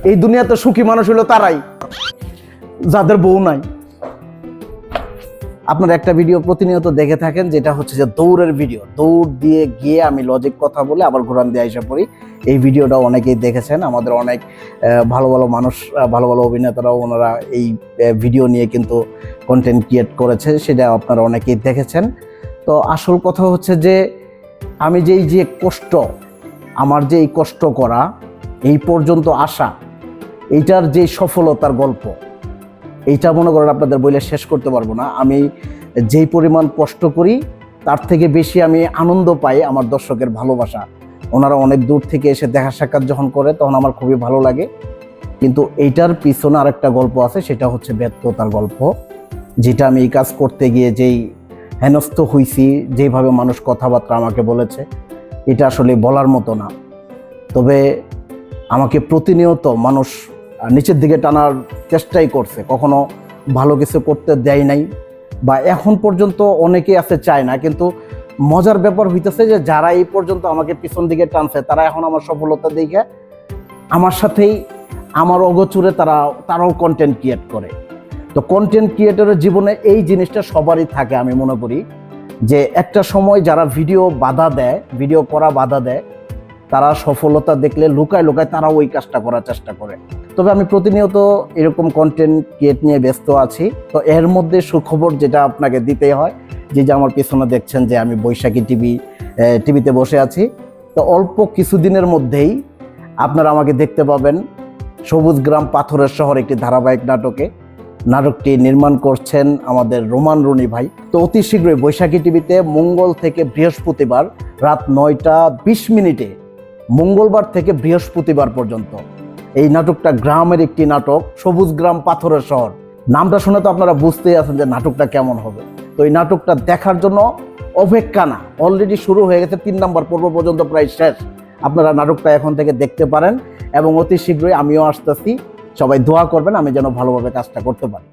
এই দুনিয়াতে সুখী মানুষ হলো তারাই যাদের বউ নাই। আপনারা একটা ভিডিও প্রতিনিয়ত দেখে থাকেন, যেটা হচ্ছে যে দৌড়ের ভিডিও। দৌড় দিয়ে গিয়ে আমি লজিক কথা বলে আবার ঘোরান দিয়ে আইসা পড়ি। এই ভিডিওটা অনেকেই দেখেছেন, আমাদের অনেক ভালো ভালো মানুষ, ভালো ভালো অভিনেতারাও ওনারা এই ভিডিও নিয়ে কিন্তু কন্টেন্ট ক্রিয়েট করেছে, সেটা আপনারা অনেকেই দেখেছেন। তো আসল কথা হচ্ছে যে আমি যে কষ্ট, আমার যে এই কষ্ট করা, এই পর্যন্ত আসা, এইটার যে সফলতার গল্প, এইটা মনে করেন আপনাদের বইলে শেষ করতে পারবো না। আমি যেই পরিমাণ কষ্ট করি তার থেকে বেশি আমি আনন্দ পাই আমার দর্শকের ভালোবাসা। ওনারা অনেক দূর থেকে এসে দেখা সাক্ষাৎ যখন করে তখন আমার খুবই ভালো লাগে। কিন্তু এইটার পিছনে আরেকটা গল্প আছে, সেটা হচ্ছে ব্যর্থতার গল্প। যেটা আমি এই কাজ করতে গিয়ে যেই হেনস্থ হইছি, যেভাবে মানুষ কথাবার্তা আমাকে বলেছে, এটা আসলে বলার মতো না। তবে আমাকে প্রতিনিয়ত মানুষ নিচের দিকে টানার চেষ্টাই করছে, কখনো ভালো কিছু করতে দেয় নাই, বা এখন পর্যন্ত অনেকেই আছে চায় না। কিন্তু মজার ব্যাপার হইতেছে যে যারা এই পর্যন্ত আমাকে পিছন দিকে টানছে, তারা এখন আমার সফলতা দেখে আমার সাথেই, আমার অগোচরে তারাও কন্টেন্ট ক্রিয়েট করে। তো কন্টেন্ট ক্রিয়েটরের জীবনে এই জিনিসটা সবারই থাকে। আমি মনে করি যে একটা সময় যারা ভিডিও করা বাধা দেয়, তারা সফলতা দেখলে লুকায় তারাও ওই কাজটা করার চেষ্টা করে। তবে আমি প্রতিনিয়ত এরকম কন্টেন্ট ক্রিয়েট নিয়ে ব্যস্ত আছি। তো এর মধ্যে সুখবর যেটা আপনাকে দিতেই হয়, যে আমার পেছনে দেখছেন যে আমি বৈশাখী টিভিতে বসে আছি। তো অল্প কিছুদিনের মধ্যেই আপনারা আমাকে দেখতে পাবেন সবুজ গ্রাম পাথরের শহর একটি ধারাবাহিক নাটকে। নাটকটি নির্মাণ করছেন আমাদের রোমান রনি ভাই। তো অতি শীঘ্রই বৈশাখী টিভিতে মঙ্গল থেকে বৃহস্পতিবার রাত 9টা 20 মিনিটে, মঙ্গলবার থেকে বৃহস্পতিবার পর্যন্ত এই নাটকটা গ্রামের একটি নাটক, সবুজ গ্রাম পাথরের শহর। নামটা শুনে তো আপনারা বুঝতেই আছেন যে নাটকটা কেমন হবে। তো এই নাটকটা দেখার জন্য অপেক্ষা না, অলরেডি শুরু হয়ে গেছে, 3 নম্বর পর্ব পর্যন্ত প্রায় শেষ। আপনারা নাটকটা এখন থেকে দেখতে পারেন এবং অতি শীঘ্রই আমিও আসতেছি। সবাই দোয়া করবেন আমি যেন ভালোভাবে কাজটা করতে পারি।